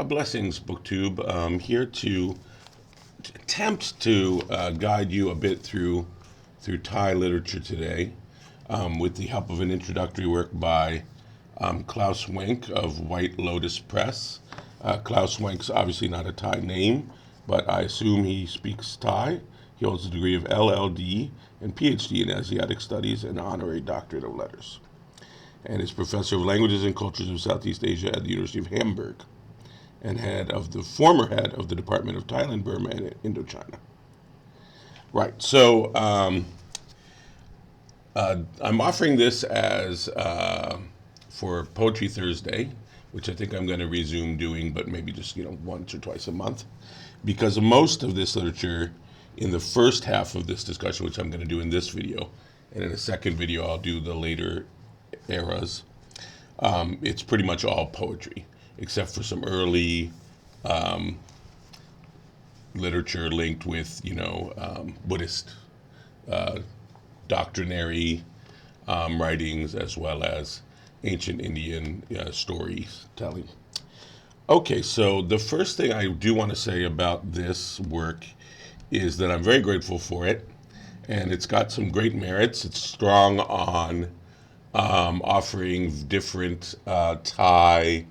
Blessings, BookTube. Here to attempt to guide you a bit through Thai literature today, with the help of an introductory work by KLAUS WENK of White Lotus Press. KLAUS WENK's obviously not a Thai name, but I assume he speaks Thai. He holds a degree of LLD and PhD in Asiatic Studies and honorary doctorate of letters, and is professor of languages and cultures of Southeast Asia at the University of Hamburg, and former head of the Department of Thailand, Burma, and Indochina. Right. So I'm offering this as for Poetry Thursday, which I think I'm going to resume doing, but maybe just once or twice a month, because most of this literature in the first half of this discussion, which I'm going to do in this video, and in a second video I'll do the later eras. It's pretty much all poetry, except for some early literature linked with, Buddhist doctrinary writings, as well as ancient Indian storytelling. Okay, so the first thing I do want to say about this work is that I'm very grateful for it, and it's got some great merits. It's strong on offering different Thai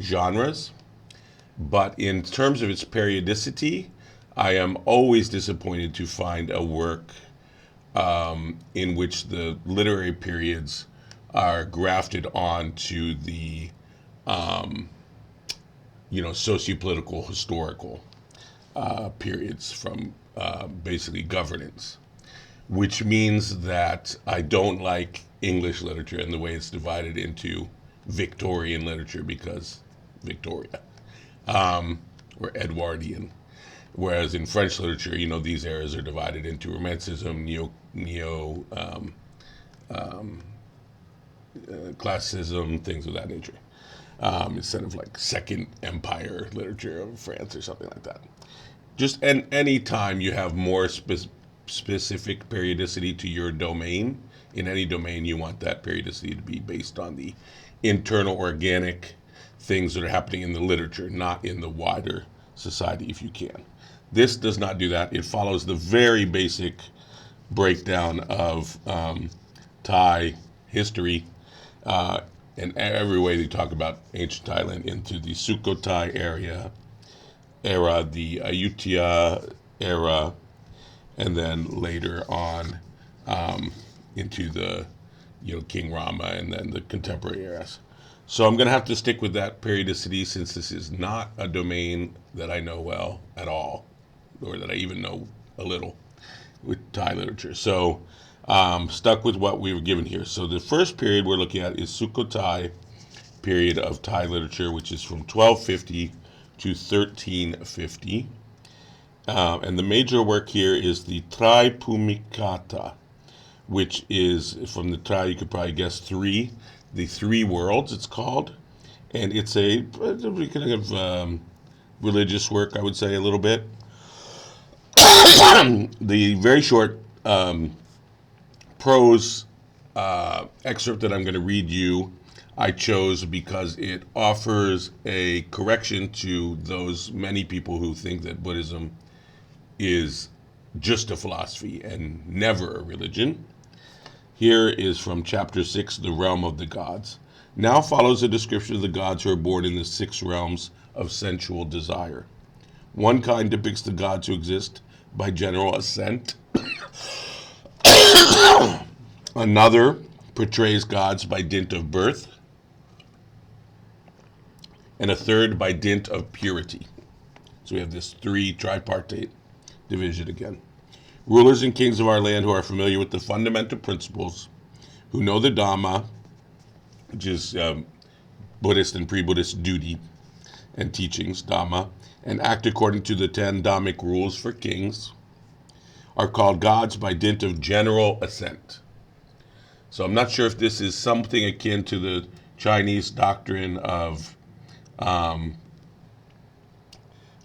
genres, but in terms of its periodicity, I am always disappointed to find a work in which the literary periods are grafted onto the sociopolitical historical periods from basically governance, which means that I don't like English literature and the way it's divided into Victorian literature, because Victoria, or Edwardian, whereas in French literature, these eras are divided into Romanticism, classicism, things of that nature, instead of like Second Empire literature of France or something like that. Just any time you have more specific periodicity to your domain, in any domain you want that periodicity to be based on the internal organic things that are happening in the literature, not in the wider society, if you can. This does not do that. It follows the very basic breakdown of Thai history, and every way they talk about ancient Thailand, into the Sukhothai era, the Ayutthaya era, and then later on into the King Rama, and then the contemporary eras. So I'm going to have to stick with that periodicity, since this is not a domain that I know well at all, or that I even know a little with Thai literature. So stuck with what we were given here. So the first period we're looking at is Sukhothai period of Thai literature, which is from 1250 to 1350. And the major work here is the Trai Pumikata, which is from the Trai, you could probably guess the three worlds it's called. And it's a kind of religious work, I would say, a little bit. The very short prose excerpt that I'm going to read you, I chose because it offers a correction to those many people who think that Buddhism is just a philosophy and never a religion. Here is from chapter 6, The Realm of the Gods. Now follows a description of the gods who are born in the 6 realms of sensual desire. One kind depicts the gods who exist by general assent. Another portrays gods by dint of birth. And a third by dint of purity. So we have this tripartite division again. Rulers and kings of our land who are familiar with the fundamental principles, who know the Dhamma, which is Buddhist and pre-Buddhist duty and teachings, Dhamma, and act according to the 10 Dhammic rules for kings, are called gods by dint of general assent. So I'm not sure if this is something akin to the Chinese doctrine of,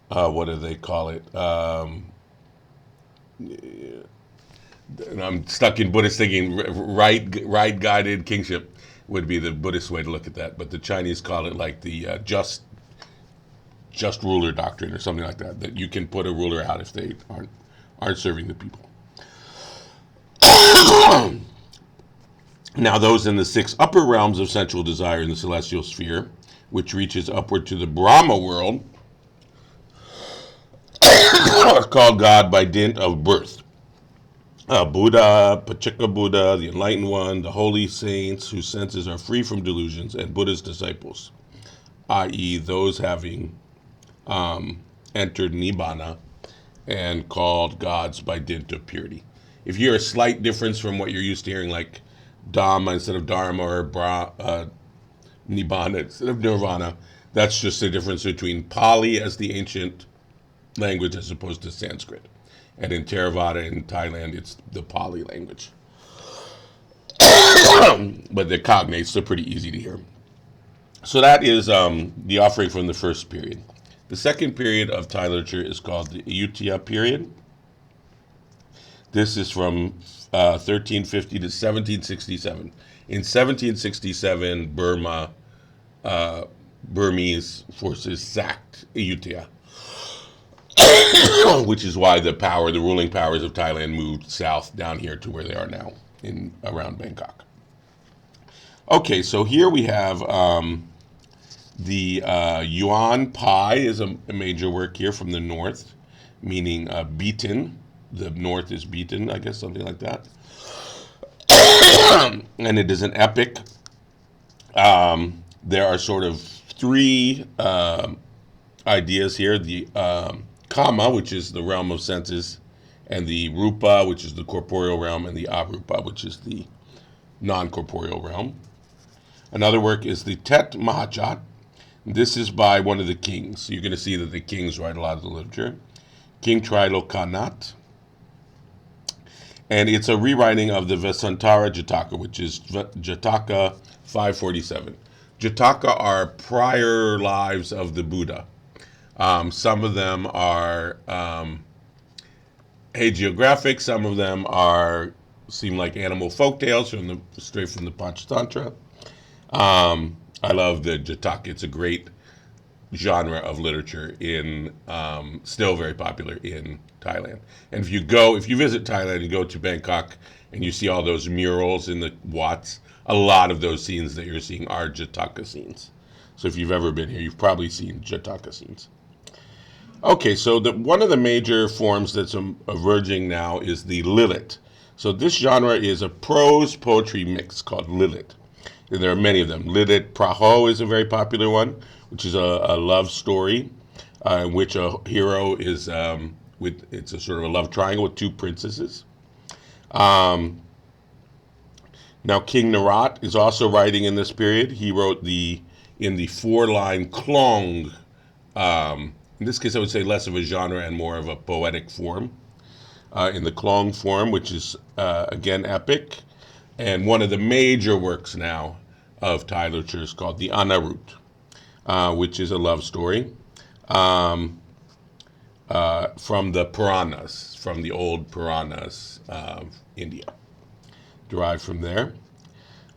what do they call it? And I'm stuck in Buddhist thinking. Right guided kingship would be the Buddhist way to look at that, but the Chinese call it like the just just ruler doctrine or something like that, that you can put a ruler out if they aren't serving the people. Now those in the 6 upper realms of sensual desire in the celestial sphere, which reaches upward to the Brahma world, are called God by dint of birth. Buddha, Pachika Buddha, the Enlightened One, the holy saints whose senses are free from delusions, and Buddha's disciples, i.e. those having entered Nibbana and called gods by dint of purity. If you hear a slight difference from what you're used to hearing, like Dhamma instead of Dharma, or Nibbana instead of Nirvana, that's just the difference between Pali as the ancient language as opposed to Sanskrit. And in Theravada in Thailand, it's the Pali language. But the cognates are pretty easy to hear. So that is the offering from the first period. The second period of Thai literature is called the Ayutthaya period. This is from 1350 to 1767. In 1767, Burmese forces sacked Ayutthaya, which is why the ruling powers of Thailand moved south down here to where they are now, around Bangkok. Okay, so here we have the Yuan Pai is a major work here from the north, meaning beaten. The north is beaten, I guess, something like that. And it is an epic. There are sort of 3 ideas here. The Kama, which is the realm of senses, and the Rupa, which is the corporeal realm, and the Arupa, which is the non-corporeal realm. Another work is the Tet Mahachat. This is by one of the kings. So you're going to see that the kings write a lot of the literature. King Trilokanath. And it's a rewriting of the Vesantara Jataka, which is Jataka 547. Jataka are prior lives of the Buddha. Some of them are hagiographic. Some of them seem like animal folktales straight from the Panchatantra. I love the Jataka. It's a great genre of literature still very popular in Thailand. And if you visit Thailand and go to Bangkok and you see all those murals in the Wats, a lot of those scenes that you're seeing are Jataka scenes. So if you've ever been here, you've probably seen Jataka scenes. Okay, so one of the major forms that's emerging now is the Lilith. So this genre is a prose poetry mix called Lilith. And there are many of them. Lilith Praho is a very popular one, which is a love story in which a hero is it's a sort of a love triangle with 2 princesses. Now King Narat is also writing in this period. He wrote in the 4-line Klong. In this case, I would say less of a genre and more of a poetic form. In the Klong form, which is again epic. And one of the major works now of Thai literature is called the Anarut, which is a love story from the Puranas, from the old Puranas of India, derived from there.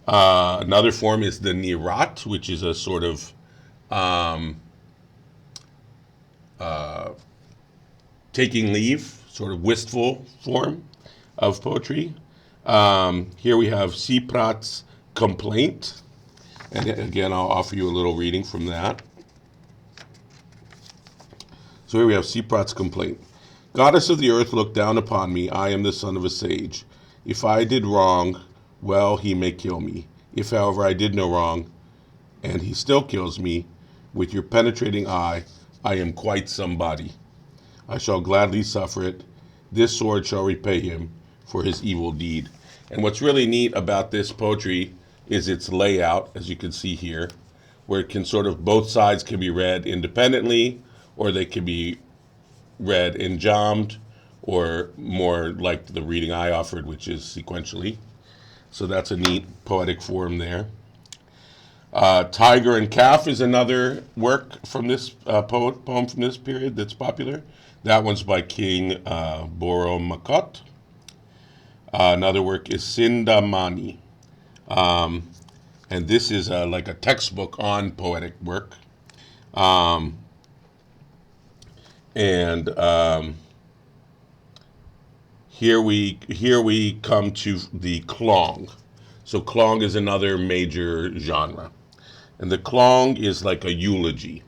Another form is the Nirat, which is a sort of taking leave, sort of wistful form of poetry. Here we have Siprat's Complaint. And again, I'll offer you a little reading from that. So here we have Siprat's Complaint. Goddess of the earth, look down upon me. I am the son of a sage. If I did wrong, well, he may kill me. If, however, I did no wrong, and he still kills me, with your penetrating eye, I am quite somebody. I shall gladly suffer it. This sword shall repay him for his evil deed. And what's really neat about this poetry is its layout, as you can see here, where it can sort of, both sides can be read independently, or they can be read in jammed, or more like the reading I offered, which is sequentially. So that's a neat poetic form there. Tiger and Calf is another work from this poem from this period that's popular. That one's by King Boro Makot. Another work is Sindamani. And this is like a textbook on poetic work. And here we come to the klong. So klong is another major genre, and the klong is like a eulogy.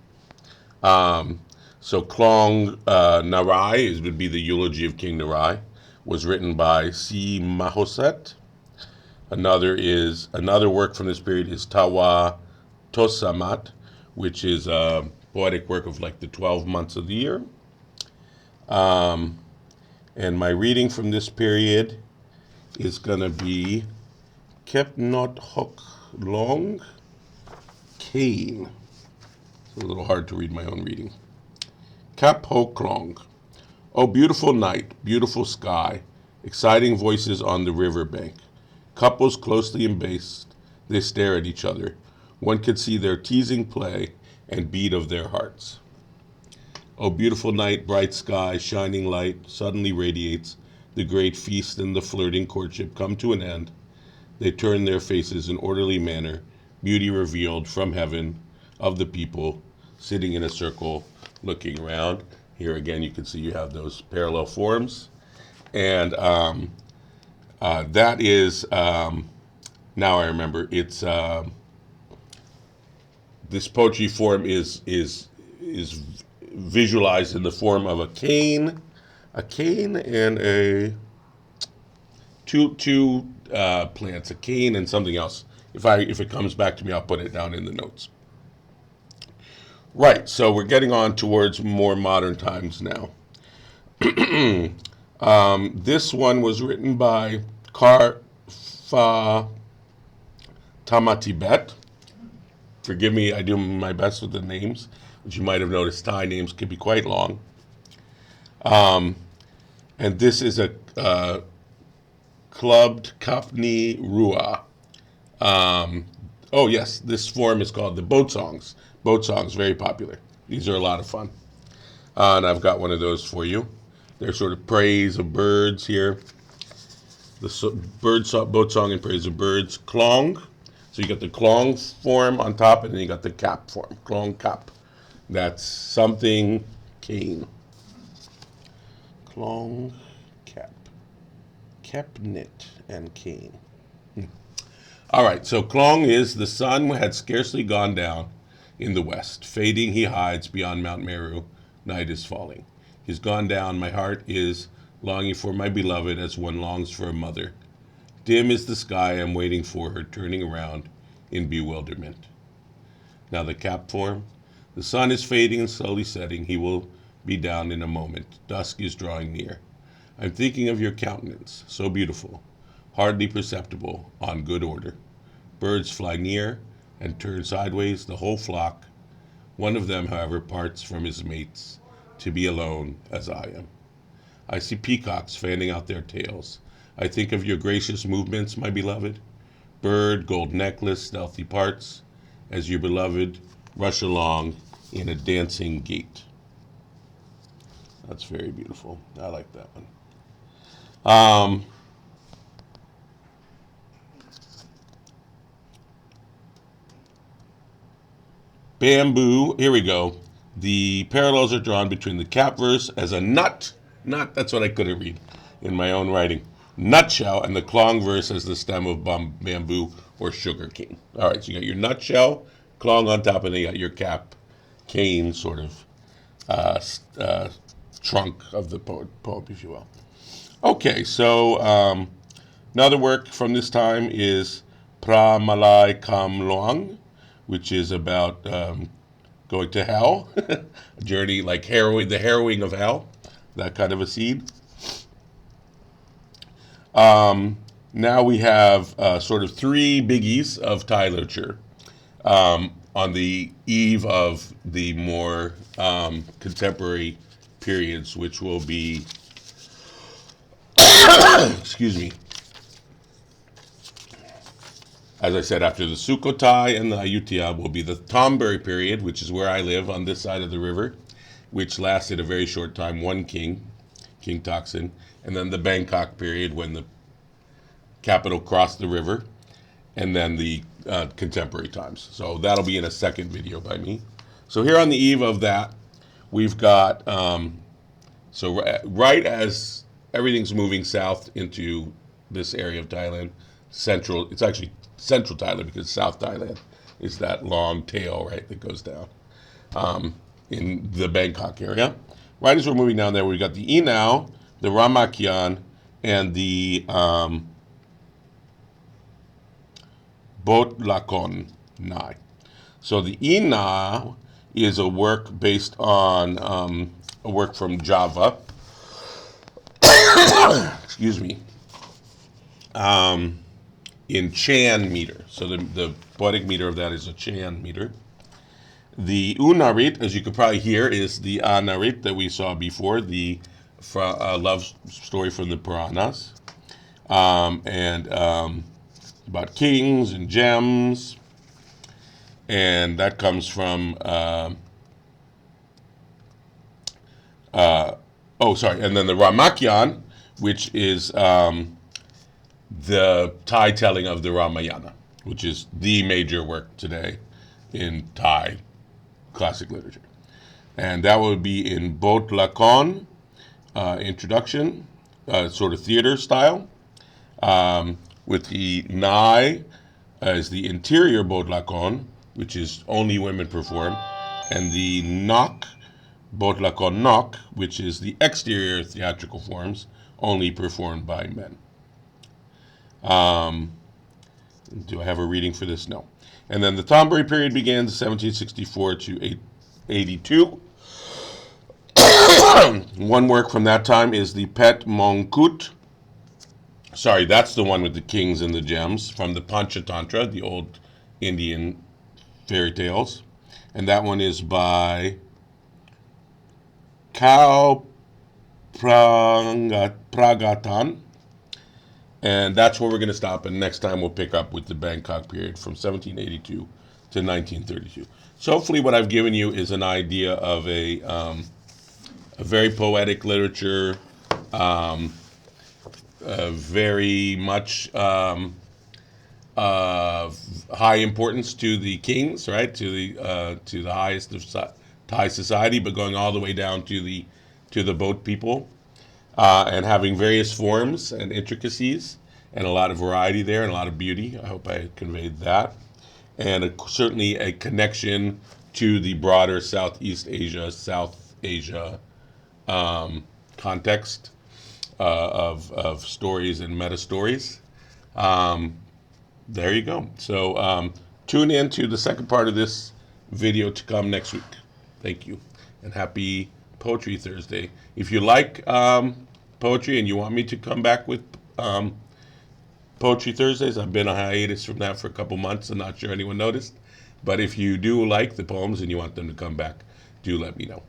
So Klong Narai would be the eulogy of King Narai, was written by C. Mahoset. Another work from this period is Tawa Tosamat, which is a poetic work of like the 12 months of the year. And my reading from this period is going to be Kep Not Hok Long Kane. It's a little hard to read my own reading. Kap Ho Klong. Oh, beautiful night, beautiful sky, exciting voices on the riverbank. Couples closely embraced, they stare at each other. One could see their teasing play and beat of their hearts. Oh, beautiful night, bright sky, shining light, suddenly radiates. The great feast and the flirting courtship come to an end. They turn their faces in orderly manner, beauty revealed from heaven of the people, sitting in a circle, looking around. Here again, you can see you have those parallel forms. And that is, now I remember, it's, this poetry form is visualized in the form of a cane and two plants, a cane and something else. If it comes back to me, I'll put it down in the notes. Right, so we're getting on towards more modern times now. This one was written by Karfa Tamatibet. Forgive me, I do my best with the names, which you might have noticed Thai names can be quite long. And this is a clubbed Kapni Rua. Oh yes, this form is called the boat songs. Boat songs, very popular. These are a lot of fun. And I've got one of those for you. They're sort of praise of birds here. The boat song and praise of birds. Klong. So you got the klong form on top, and then you got the cap form. Klong cap. That's something cane. Klong cap. Kepnit and cane. All right, so Klong is the sun had scarcely gone down in the west. Fading he hides beyond Mount Meru. Night is falling. He's gone down. My heart is longing for my beloved as one longs for a mother. Dim is the sky. I'm waiting for her, turning around in bewilderment. Now the cap form. The sun is fading and slowly setting. He will be down in a moment. Dusk is drawing near. I'm thinking of your countenance, so beautiful, hardly perceptible, on good order. Birds fly near and turn sideways, the whole flock. One of them, however, parts from his mates to be alone as I am. I see peacocks fanning out their tails. I think of your gracious movements, my beloved. Bird, gold necklace, stealthy parts, as your beloved rush along in a dancing gait. That's very beautiful. I like that one. Bamboo, here we go. The parallels are drawn between the cap verse as a nut, that's what I couldn't read in my own writing, nutshell, and the klong verse as the stem of bamboo or sugar cane. All right, so you got your nutshell, klong on top, and then you got your cap, cane sort of trunk of the poem, if you will. Okay, so another work from this time is Pra Malai Kam Loang, which is about going to hell, a journey like the harrowing of hell, that kind of a seed. Now we have sort of three biggies of Thai literature on the eve of the more contemporary periods, which will be excuse me. As I said, after the Sukhothai and the Ayutthaya will be the Thonburi period, which is where I live on this side of the river, which lasted a very short time, one king, King Taksin, and then the Bangkok period when the capital crossed the river, and then the contemporary times. So that'll be in a second video by me. So here on the eve of that, we've got, right as everything's moving south into this area of Thailand, it's actually central Thailand because South Thailand is that long tail, right, that goes down in the Bangkok area. Right as we're moving down there, we've got the Inao, the Ramakyan, and the Bot Lakon Nai. So the Inao is a work based on a work from Java. Excuse me. In Chan meter. So the poetic meter of that is a Chan meter. The Unarit, as you could probably hear, is the Anarit that we saw before, the love story from the Puranas. About kings and gems. And that comes from, and then the Ramakyan, which is the Thai telling of the Ramayana, which is the major work today in Thai classic literature. And that would be in Bot Lakon, introduction, sort of theater style, with the Nai as the interior Bot Lakon, which is only women perform, and the Nok, Bot Lakon Nok, which is the exterior theatrical forms, only performed by men. Do I have a reading for this? No. And then the Thonburi period begins 1764 to 882. One work from that time is the Pet Mongkut. Sorry, that's the one with the kings and the gems from the Panchatantra, the old Indian fairy tales. And that one is by Kau Pragatan. And that's where we're going to stop. And next time we'll pick up with the Bangkok period from 1782 to 1932. So hopefully what I've given you is an idea of a very poetic literature, very much high importance to the kings, right? To the highest of Thai society, but going all the way down to the boat people. And having various forms and intricacies and a lot of variety there and a lot of beauty. I hope I conveyed that. And certainly a connection to the broader Southeast Asia, South Asia context of stories and meta stories. There you go. So tune in to the second part of this video to come next week. Thank you. And happy Poetry Thursday. If you like poetry and you want me to come back with Poetry Thursdays, I've been on hiatus from that for a couple months. I'm not sure anyone noticed. But if you do like the poems and you want them to come back, do let me know.